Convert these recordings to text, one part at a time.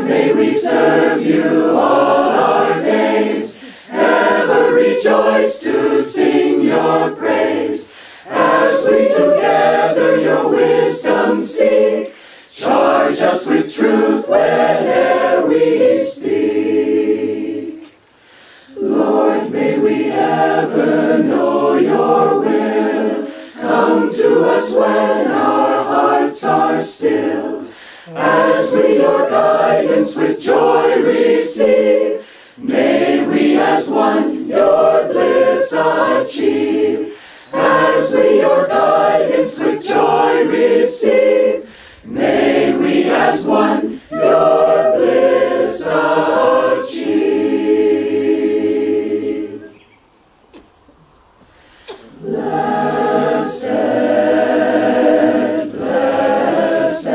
may we serve you all our days, ever rejoice to sing your praise. As we together your wisdom seek, charge us with truth whene'er we speak. Lord, may we ever know your will. Come to us when our hearts are still. As we your guidance with joy receive, may we as one your bliss achieve. As we your guidance with joy receive, may we as one your bliss achieve. Blessed, blessed,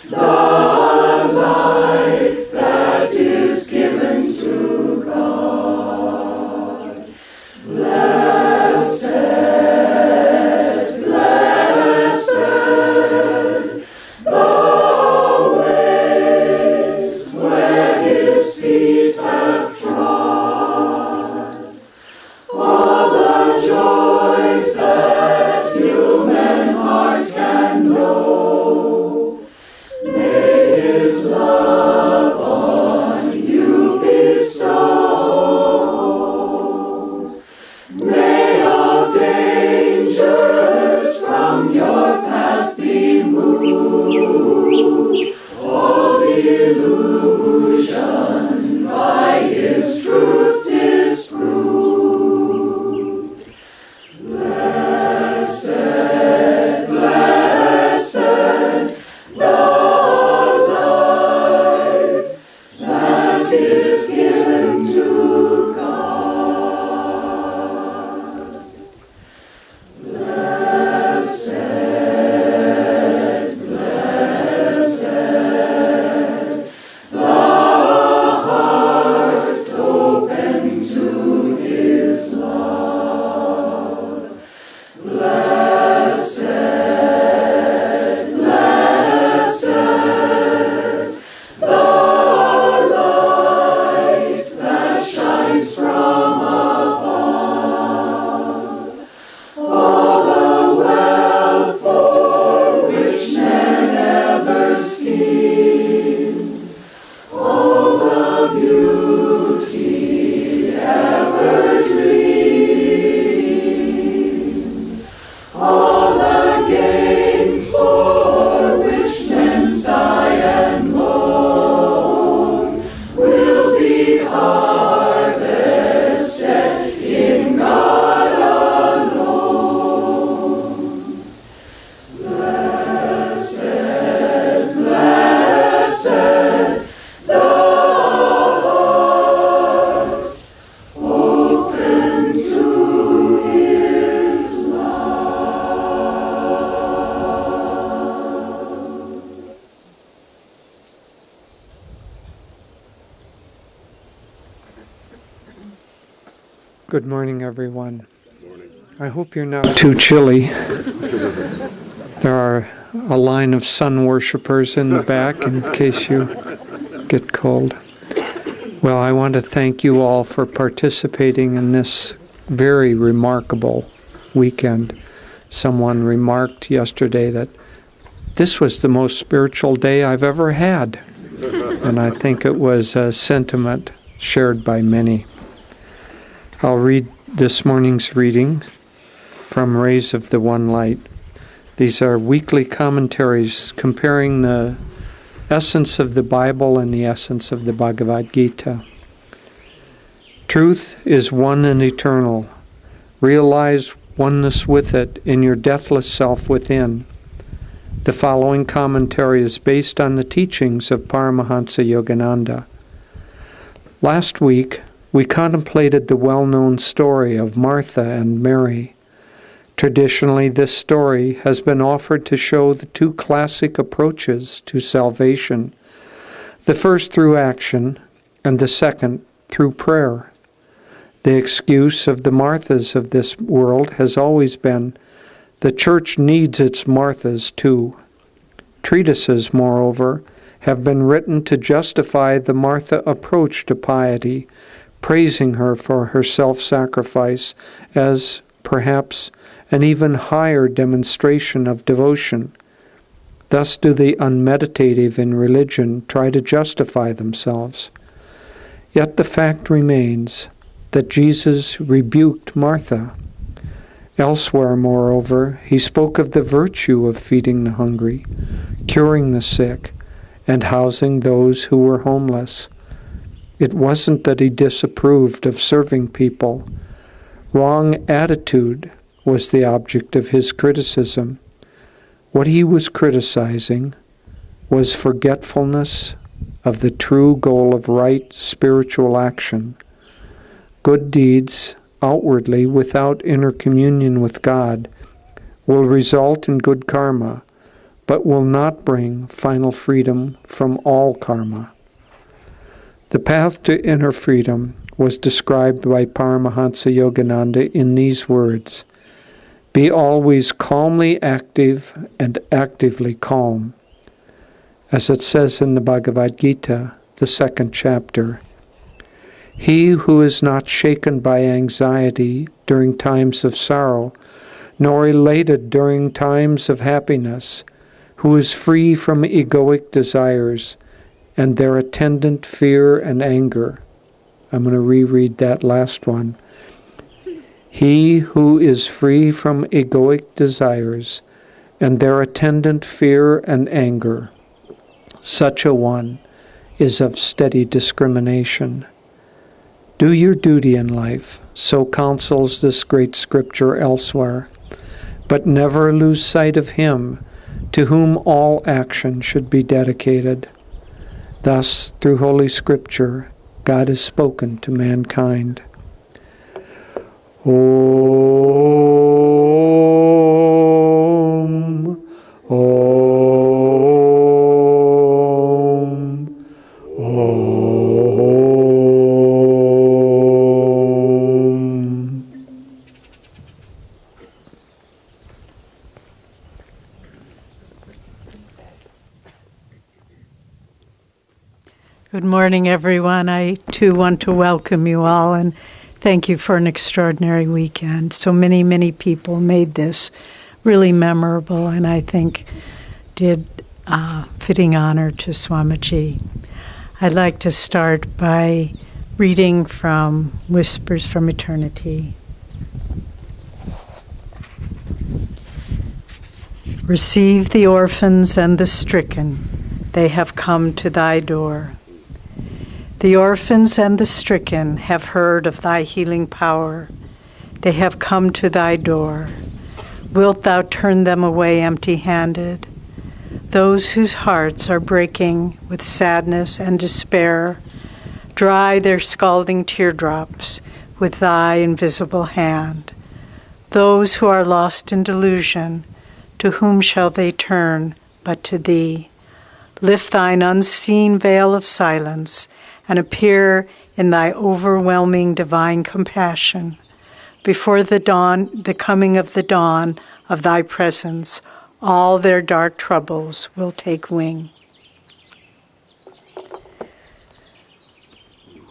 the life that is given to God. Blessed, blessed, the ways where his feet have trod. All the joys that human heart can know, may his love on you bestow. May all dangers from your path be moved, all delusion by his truth disproved. Blessed, blessed, the life that is given to God. Blessed, blessed, the heart open to his love. Blessed, blessed, the light that shines from above. All the wealth for which men ever scheme, all the beauty ever dream, all the gains for which men sigh and moan, will be harvested in God alone. Blessed, blessed, the heart open to his love. Good morning, everyone. I hope you're not too chilly. There are a line of sun worshippers in the back in case you get cold. Well, I want to thank you all for participating in this very remarkable weekend. Someone remarked yesterday that this was the most spiritual day I've ever had. And I think it was a sentiment shared by many. I'll read this morning's reading from Rays of the One Light. These are weekly commentaries comparing the essence of the Bible and the essence of the Bhagavad Gita. Truth is one and eternal. Realize oneness with it in your deathless self within. The following commentary is based on the teachings of Paramahansa Yogananda. Last week, we contemplated the well-known story of Martha and Mary. Traditionally, this story has been offered to show the two classic approaches to salvation, the first through action and the second through prayer. The excuse of the Marthas of this world has always been, the Church needs its Marthas too. Treatises, moreover, have been written to justify the Martha approach to piety, praising her for her self-sacrifice as, perhaps, an even higher demonstration of devotion. Thus do the unmeditative in religion try to justify themselves. Yet the fact remains that Jesus rebuked Martha. Elsewhere, moreover, he spoke of the virtue of feeding the hungry, curing the sick, and housing those who were homeless. It wasn't that he disapproved of serving people. Wrong attitude was the object of his criticism. What he was criticizing was forgetfulness of the true goal of right spiritual action. Good deeds, outwardly without inner communion with God, will result in good karma, but will not bring final freedom from all karma. The path to inner freedom was described by Paramahansa Yogananda in these words: "Be always calmly active and actively calm." As it says in the Bhagavad Gita, the 2nd chapter, "He who is not shaken by anxiety during times of sorrow, nor elated during times of happiness, who is free from egoic desires and their attendant fear and anger." I'm going to reread that last one. "He who is free from egoic desires and their attendant fear and anger, such a one is of steady discrimination. Do your duty in life, so counsels this great scripture elsewhere, but never lose sight of him to whom all action should be dedicated. Thus, through Holy Scripture, God has spoken to mankind. Om, Om, Om. Good morning, everyone. I, too, want to welcome you all and thank you for an extraordinary weekend. So many people made this really memorable and I think did fitting honor to Swamiji. I'd like to start by reading from Whispers from Eternity. Receive the orphans and the stricken. They have come to thy door. The orphans and the stricken have heard of thy healing power. They have come to thy door. Wilt thou turn them away empty-handed? Those whose hearts are breaking with sadness and despair, dry their scalding teardrops with thy invisible hand. Those who are lost in delusion, to whom shall they turn but to thee? Lift thine unseen veil of silence and appear in thy overwhelming divine compassion. Before the coming of the dawn of thy presence, all their dark troubles will take wing.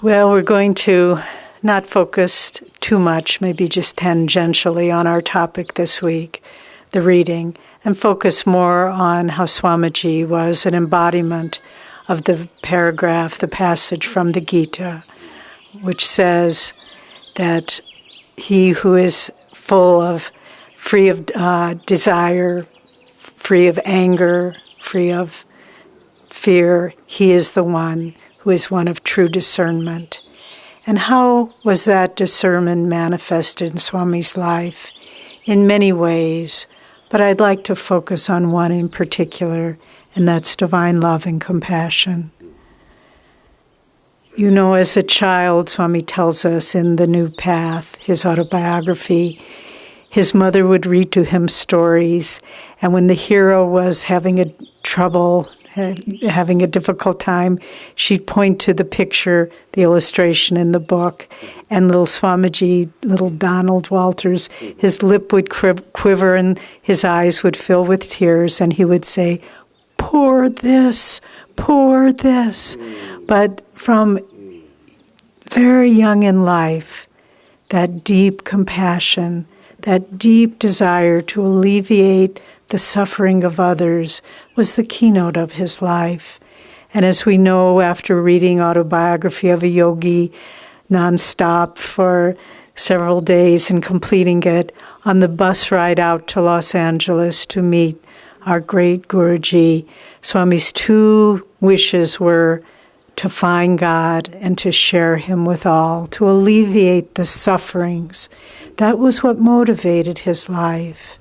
Well, we're going to not focus too much, maybe just tangentially on our topic this week, the reading, and focus more on how Swamiji was an embodiment of the paragraph, the passage from the Gita, which says that he who is free of desire, free of anger, free of fear, he is the one who is one of true discernment. And how was that discernment manifested in Swami's life? In many ways, but I'd like to focus on one in particular, and that's divine love and compassion. You know, as a child, Swami tells us in The New Path, his autobiography, his mother would read to him stories, and when the hero was having a difficult time, she'd point to the picture, the illustration in the book, and little Swamiji, little Donald Walters, his lip would quiver and his eyes would fill with tears, and he would say, pour this, pour this. But from very young in life, that deep compassion, that deep desire to alleviate the suffering of others was the keynote of his life. And as we know, after reading Autobiography of a Yogi nonstop for several days and completing it, on the bus ride out to Los Angeles to meet our great Guruji, Swami's two wishes were to find God and to share Him with all, to alleviate the sufferings. That was what motivated his life.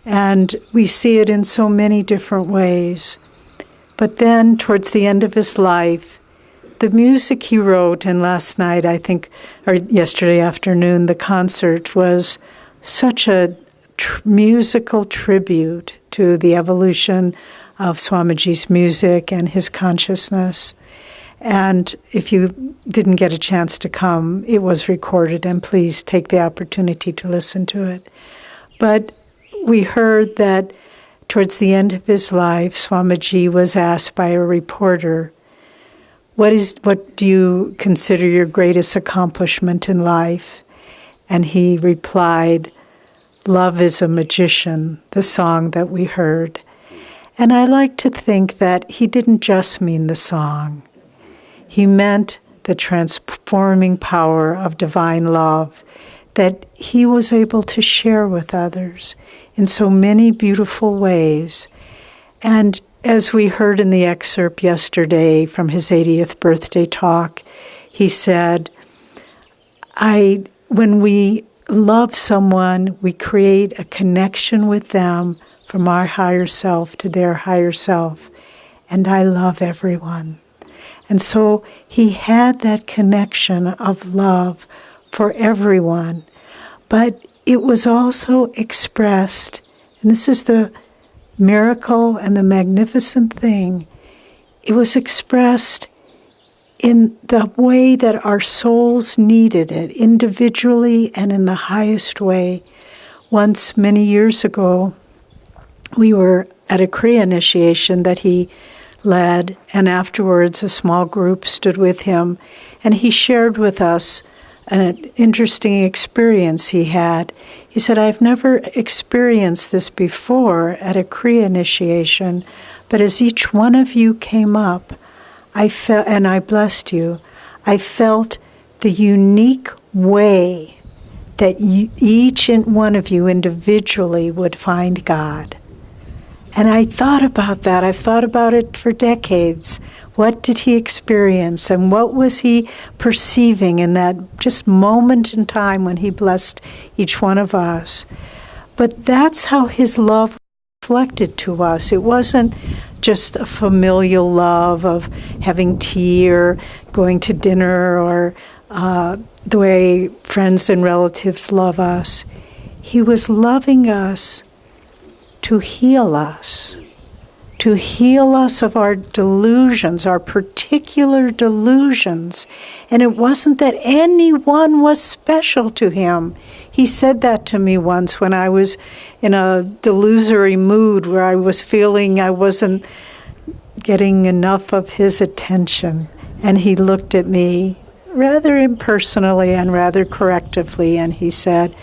And we see it in so many different ways. But then, towards the end of his life, the music he wrote, and last night, I think, or yesterday afternoon, the concert was such a musical tribute to the evolution of Swamiji's music and his consciousness. And if you didn't get a chance to come, it was recorded, and please take the opportunity to listen to it. But we heard that towards the end of his life, Swamiji was asked by a reporter, what do you consider your greatest accomplishment in life? And he replied, "Love is a magician," the song that we heard. And I like to think that he didn't just mean the song. He meant the transforming power of divine love that he was able to share with others in so many beautiful ways. And as we heard in the excerpt yesterday from his 80th birthday talk, he said, when we love someone, we create a connection with them from our higher self to their higher self. And I love everyone. And so he had that connection of love for everyone. But it was also expressed, and this is the miracle and the magnificent thing, it was expressed in the way that our souls needed it, individually and in the highest way. Once, many years ago, we were at a Kriya initiation that he led, and afterwards a small group stood with him, and he shared with us an interesting experience he had. He said, "I've never experienced this before at a Kriya initiation, but as each one of you came up, I felt, and I blessed you, I felt the unique way that each one of you individually would find God." And I thought about that. I've thought about it for decades. What did he experience, and what was he perceiving in that just moment in time when he blessed each one of us? But that's how his love reflected to us. It wasn't just a familial love of having tea or going to dinner or the way friends and relatives love us. He was loving us to heal us of our delusions, our particular delusions. And it wasn't that anyone was special to him. He said that to me once when I was in a delusory mood where I was feeling I wasn't getting enough of his attention. And he looked at me rather impersonally and rather correctively, and he said,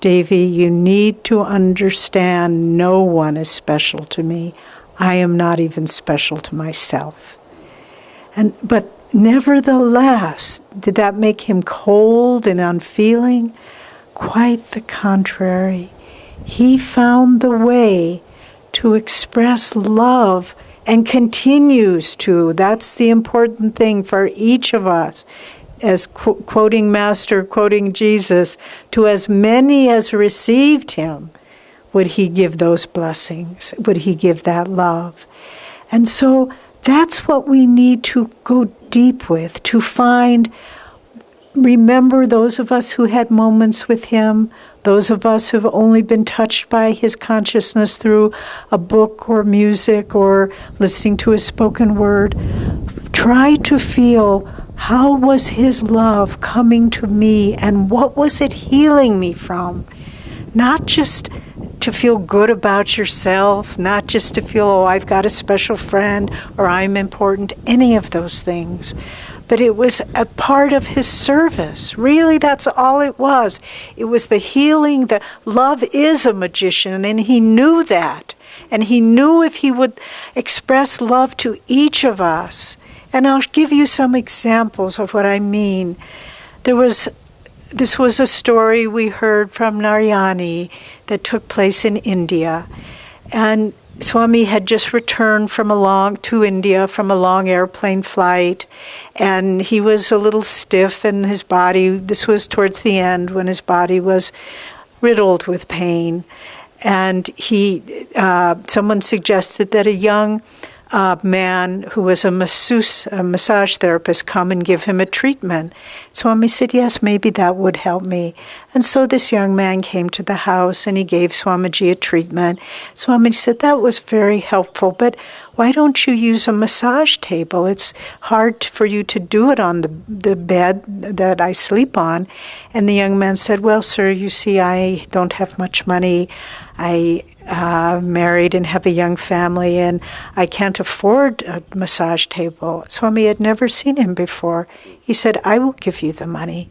"Devi, you need to understand no one is special to me. I am not even special to myself." But nevertheless, did that make him cold and unfeeling? Quite the contrary. He found the way to express love and continues to. That's the important thing for each of us. As quoting Master, quoting Jesus, to as many as received him, would he give those blessings? Would he give that love? And so that's what we need to go deep with, to find, remember those of us who had moments with him, those of us who have only been touched by his consciousness through a book or music or listening to his spoken word. Try to feel, how was his love coming to me and what was it healing me from? Not just to feel good about yourself, not just to feel, oh, I've got a special friend or I'm important, any of those things. But it was a part of his service. Really, that's all it was. It was the healing. The love is a magician, and he knew that. And he knew if he would express love to each of us. And I'll give you some examples of what I mean. This was a story we heard from Narayani that took place in India. And Swami had just returned to India from a long airplane flight, and he was a little stiff, and his body, this was towards the end when his body was riddled with pain. And someone suggested that a young man who was a massage therapist, come and give him a treatment. Swami said, yes, maybe that would help me. And so this young man came to the house and he gave Swamiji a treatment. Swamiji said, that was very helpful, but why don't you use a massage table? It's hard for you to do it on the bed that I sleep on. And the young man said, well, sir, you see, I don't have much money. I married and have a young family, and I can't afford a massage table. Swami had never seen him before. He said, I will give you the money.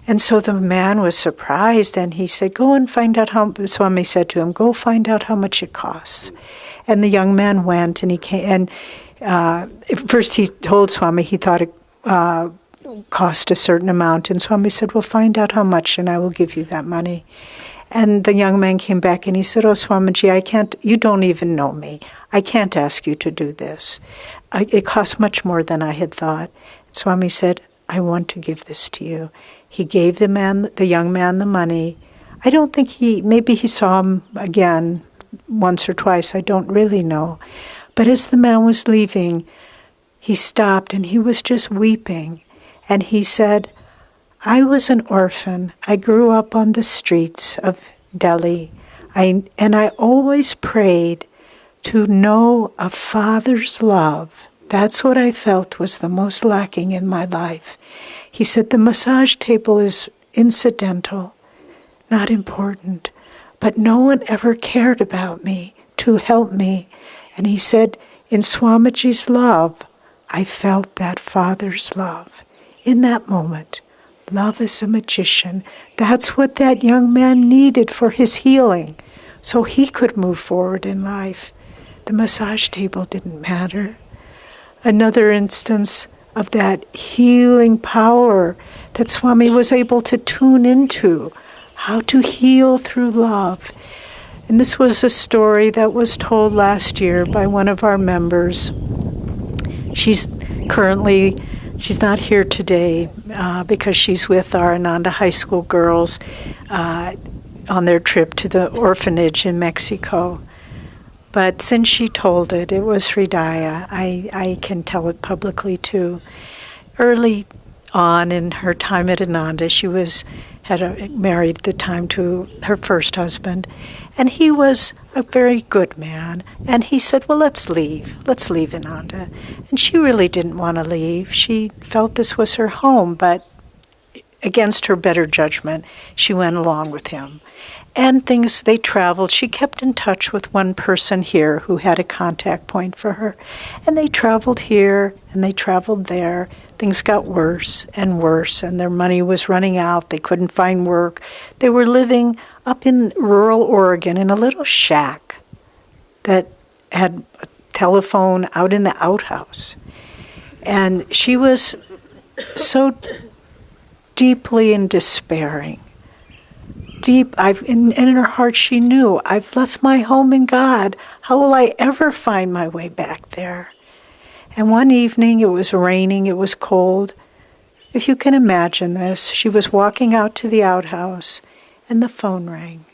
And so the man was surprised, and he said, go and find out Swami said to him, go find out how much it costs. And the young man went, and he came, and first he told Swami he thought it cost a certain amount, and Swami said, well, find out how much, and I will give you that money. And the young man came back and he said, oh, Swamiji, you don't even know me. I can't ask you to do this. It costs much more than I had thought. Swami said, I want to give this to you. He gave the young man the money. I don't think maybe he saw him again once or twice, I don't really know. But as the man was leaving, he stopped and he was just weeping. And he said, I was an orphan. I grew up on the streets of Delhi. And I always prayed to know a father's love. That's what I felt was the most lacking in my life. He said, the massage table is incidental, not important. But no one ever cared about me to help me. And he said, in Swamiji's love, I felt that father's love. In that moment, love is a magician. That's what that young man needed for his healing, so he could move forward in life. The massage table didn't matter. Another instance of that healing power that Swami was able to tune into, how to heal through love. And this was a story that was told last year by one of our members. She's not here today because she's with our Ananda High School girls on their trip to the orphanage in Mexico. But since she told it, it was Hridaya. I can tell it publicly too. Early on in her time at Ananda, she had married at the time to her first husband, and he was a very good man. And he said, well, let's leave Ananda. And she really didn't want to leave. She felt this was her home, but against her better judgment, she went along with him. And they traveled. She kept in touch with one person here who had a contact point for her. And they traveled here and they traveled there. Things got worse and worse, and their money was running out. They couldn't find work. They were living up in rural Oregon in a little shack that had a telephone out in the outhouse. And she was so deeply in despairing. In her heart she knew, I've left my home in God. How will I ever find my way back there? And one evening, it was raining, it was cold. If you can imagine this, she was walking out to the outhouse, and the phone rang.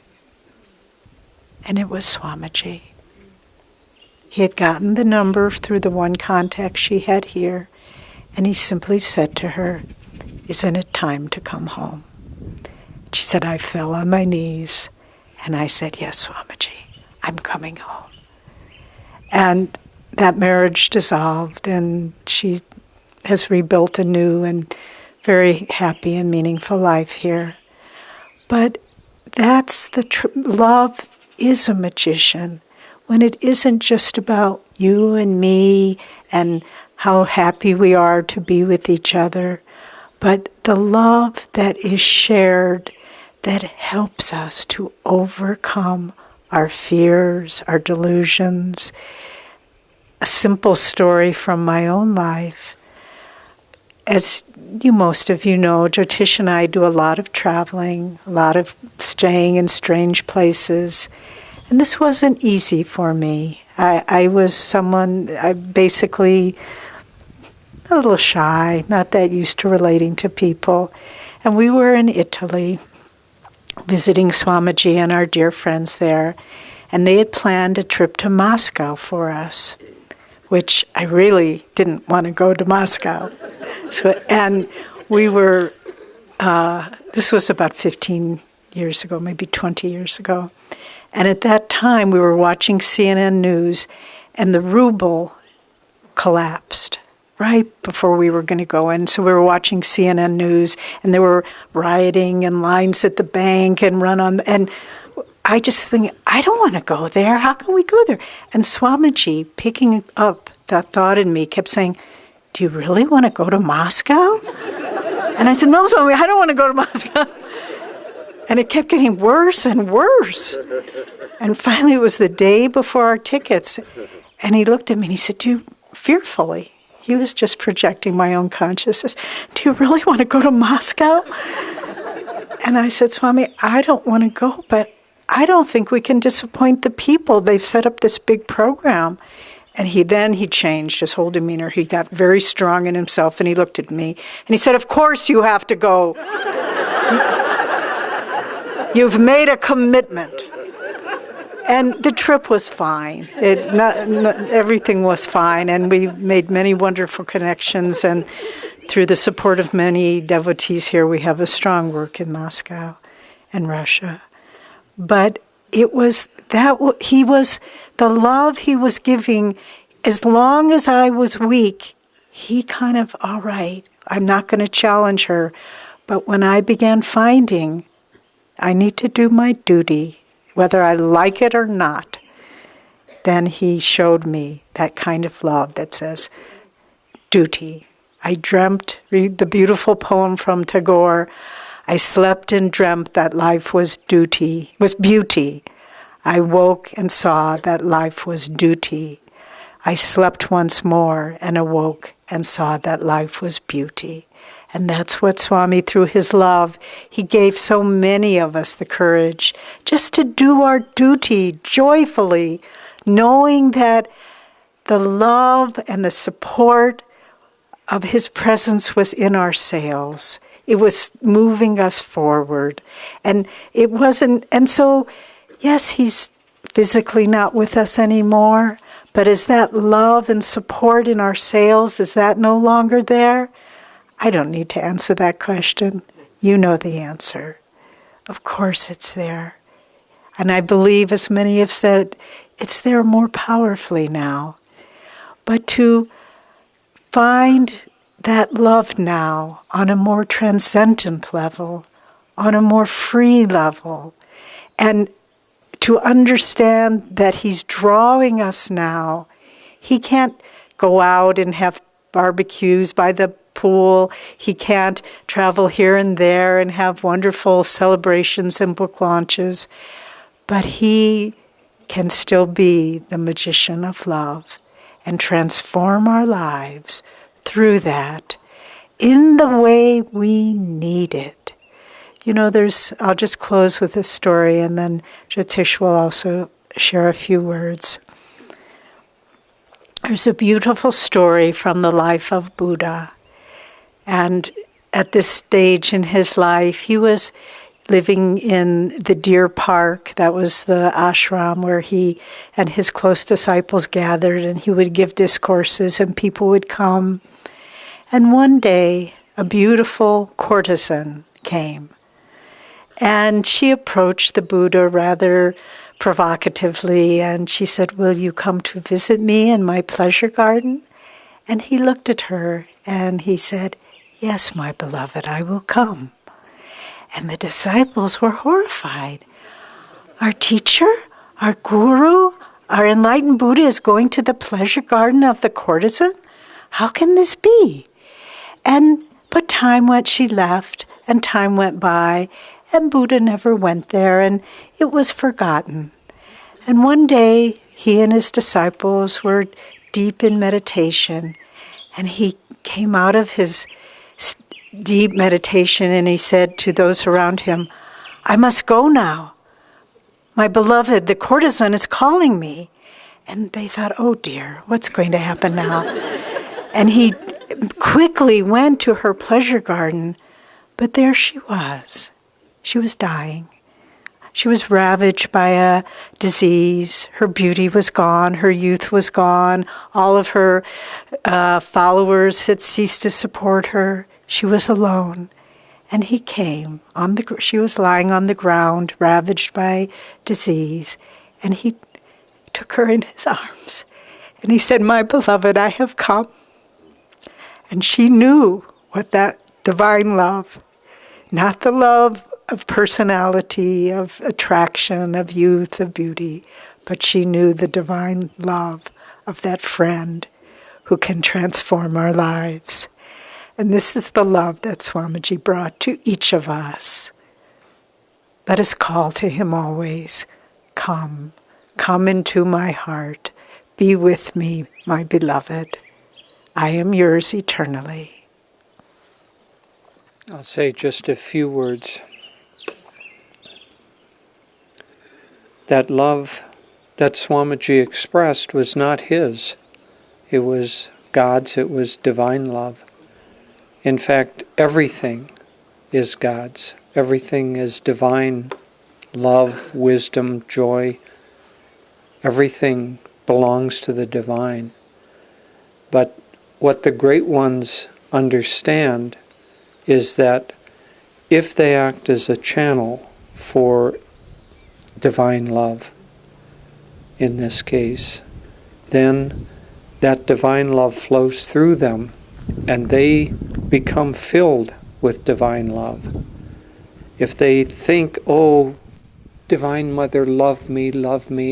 And it was Swamiji. He had gotten the number through the one contact she had here, and he simply said to her, isn't it time to come home? She said, I fell on my knees, and I said, yes, Swamiji, I'm coming home. And that marriage dissolved, and she has rebuilt a new and very happy and meaningful life here. But that's the love is a magician, when it isn't just about you and me and how happy we are to be with each other, but the love that is shared that helps us to overcome our fears, our delusions. A simple story from my own life. As most of you know, Jyotish and I do a lot of traveling, a lot of staying in strange places. And this wasn't easy for me. I was someone, basically a little shy, not that used to relating to people. And we were in Italy, visiting Swamiji and our dear friends there. And they had planned a trip to Moscow for us, which I really didn't want to go to Moscow. And we were, this was about 15 years ago, maybe 20 years ago. And at that time, we were watching CNN News, and the ruble collapsed right before we were going to go in. So we were watching CNN News, and there were rioting and lines at the bank and and I just think, I don't want to go there. How can we go there? And Swamiji, picking up that thought in me, kept saying, do you really want to go to Moscow? And I said, no, Swami, I don't want to go to Moscow. And it kept getting worse and worse. And finally, it was the day before our tickets. And he looked at me and he said, fearfully, he was just projecting my own consciousness, do you really want to go to Moscow? And I said, Swami, I don't want to go, but I don't think we can disappoint the people. They've set up this big program. And he changed his whole demeanor. He got very strong in himself, and he looked at me. And he said, of course you have to go. You've made a commitment. And the trip was fine. Everything was fine. And we made many wonderful connections. And through the support of many devotees here, we have a strong work in Moscow and Russia. But it was the love he was giving. As long as I was weak, he kind of, all right, I'm not going to challenge her. But when I began finding I need to do my duty, whether I like it or not, then he showed me that kind of love that says, duty. I dreamt, read the beautiful poem from Tagore, I slept and dreamt that life was beauty. I woke and saw that life was duty. I slept once more and awoke and saw that life was beauty. And that's what Swami, through his love, he gave so many of us the courage just to do our duty joyfully, knowing that the love and the support of his presence was in our sails. It was moving us forward. And it wasn't, and so, yes, he's physically not with us anymore, but is that love and support in our sails, is that no longer there? I don't need to answer that question. You know the answer. Of course it's there. And I believe, as many have said, it's there more powerfully now. But to find that love now on a more transcendent level, on a more free level, and to understand that he's drawing us now. He can't go out and have barbecues by the pool. He can't travel here and there and have wonderful celebrations and book launches. But he can still be the magician of love and transform our lives through that in the way we need it. You know, I'll just close with this story, and then Jyotish will also share a few words. There's a beautiful story from the life of Buddha. And at this stage in his life, he was living in the Deer Park. That was the ashram where he and his close disciples gathered, and he would give discourses, and people would come. And one day, a beautiful courtesan came. And she approached the Buddha rather provocatively, and she said, "Will you come to visit me in my pleasure garden?" And he looked at her, and he said, "Yes, my beloved, I will come." And the disciples were horrified. "Our teacher, Our guru, our enlightened Buddha, is going to the pleasure garden of the courtesan? How can this be? But time went, she left, and time went by, and Buddha never went there, and it was forgotten. And one day, he and his disciples were deep in meditation, and he came out of his deep meditation, and he said to those around him, "I must go now. My beloved, the courtesan, is calling me." And they thought, "Oh dear, what's going to happen now?" And he quickly went to her pleasure garden, but there she was. She was dying. She was ravaged by a disease. Her beauty was gone. Her youth was gone. All of her followers had ceased to support her. She was alone. And he came. She was lying on the ground, ravaged by disease. And he took her in his arms. And he said, "My beloved, I have come." And she knew what that divine love, not the love of personality, of attraction, of youth, of beauty, but she knew the divine love of that friend who can transform our lives. And this is the love that Swamiji brought to each of us. Let us call to him always, "Come, come into my heart. Be with me, my beloved. I am yours eternally." I'll say just a few words. That love that Swamiji expressed was not his. It was God's, it was divine love. In fact, everything is God's. Everything is divine love, wisdom, joy. Everything belongs to the divine. But what the great ones understand is that if they act as a channel for divine love, in this case, then that divine love flows through them and they become filled with divine love. If they think, "Oh, Divine Mother, love me,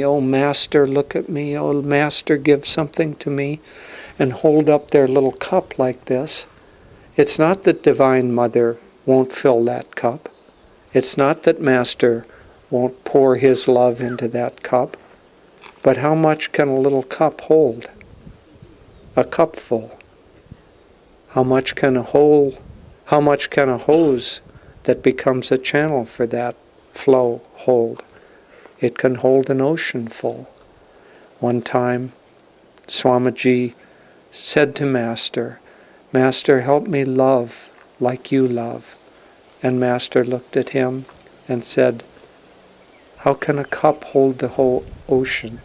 oh Master, look at me, oh Master, give something to me," and hold up their little cup like this, it's not that Divine Mother won't fill that cup. It's not that Master won't pour his love into that cup. But how much can a little cup hold? A cupful. How much can a hose that becomes a channel for that flow hold? It can hold an ocean full. One time, Swamiji said to Master, "Master, help me love like you love." And Master looked at him and said, "How can a cup hold the whole ocean?"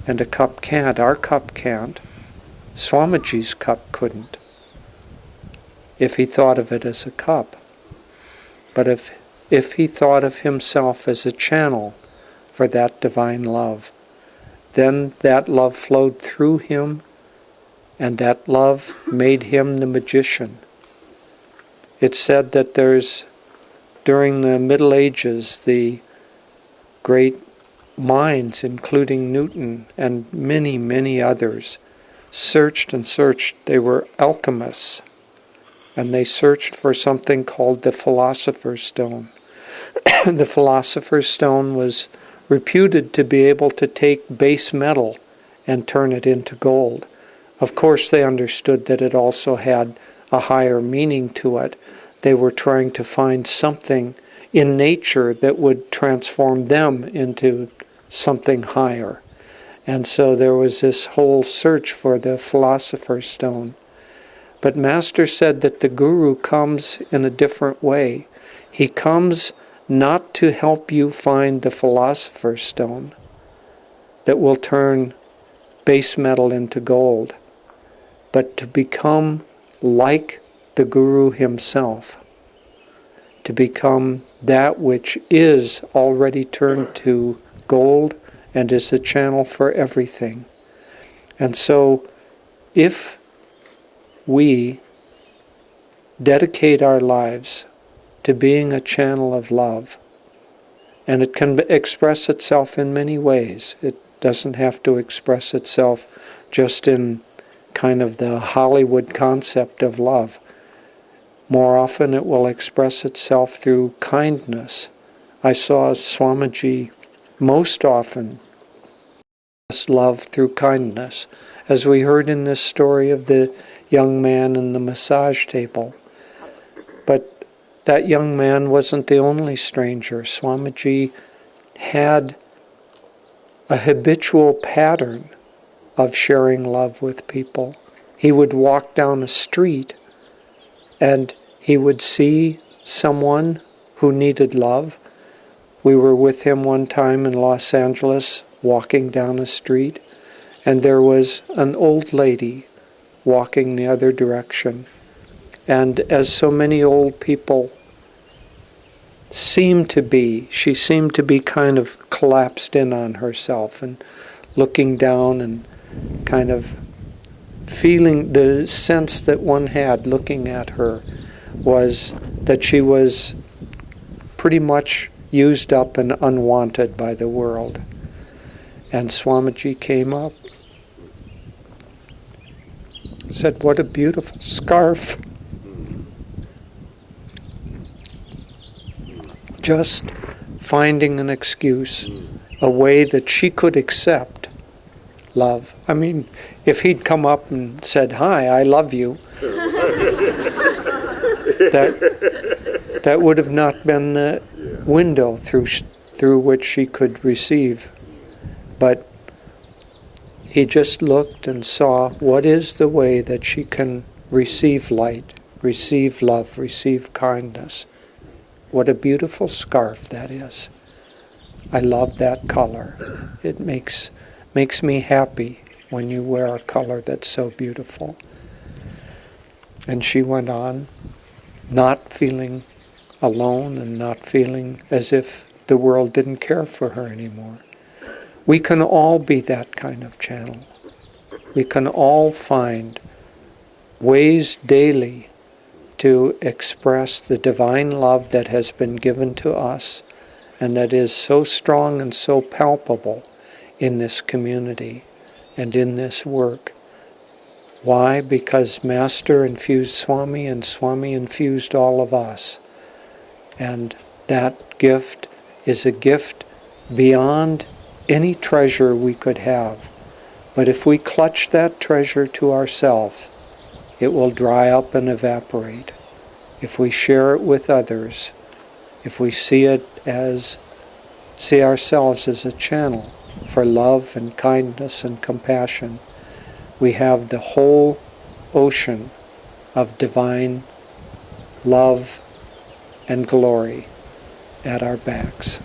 And a cup can't. Our cup can't. Swamiji's cup couldn't, if he thought of it as a cup. But if he thought of himself as a channel for that divine love, then that love flowed through him, and that love made him the magician. It's said that during the Middle Ages, the great minds, including Newton and many, many others, searched and searched. They were alchemists, and they searched for something called the Philosopher's Stone. The Philosopher's Stone was reputed to be able to take base metal and turn it into gold. Of course, they understood that it also had a higher meaning to it. They were trying to find something in nature that would transform them into something higher. And so there was this whole search for the Philosopher's Stone. But Master said that the Guru comes in a different way. He comes not to help you find the Philosopher's Stone that will turn base metal into gold, but to become like the Guru himself, to become that which is already turned to gold and is a channel for everything. And so, if we dedicate our lives to being a channel of love And it can express itself in many ways. It doesn't have to express itself just in kind of the Hollywood concept of love. More often it will express itself through kindness. I saw Swamiji most often love through kindness, as we heard in this story of the young man in the massage table. But that young man wasn't the only stranger. Swamiji had a habitual pattern of sharing love with people. He would walk down a street and he would see someone who needed love. We were with him one time in Los Angeles, walking down a street, and there was an old lady walking the other direction. And as so many old people she seemed to be kind of collapsed in on herself and looking down and kind of feeling the sense that one had looking at her was that she was pretty much used up and unwanted by the world. And Swamiji came up, said, "What a beautiful scarf." Just finding an excuse, a way that she could accept love. I mean, if he'd come up and said, "Hi, I love you," that would have not been the window through which she could receive. But he just looked and saw what is the way that she can receive light, receive love, receive kindness. What a beautiful scarf that is. I love that color. It makes me happy when you wear a color that's so beautiful. And she went on, not feeling alone and not feeling as if the world didn't care for her anymore. We can all be that kind of channel. We can all find ways daily to express the divine love that has been given to us and that is so strong and so palpable in this community and in this work. Why? Because Master infused Swami and Swami infused all of us. And that gift is a gift beyond any treasure we could have. But if we clutch that treasure to ourselves, it will dry up and evaporate. If we share it with others, if we see ourselves as a channel for love and kindness and compassion, we have the whole ocean of divine love and glory at our backs.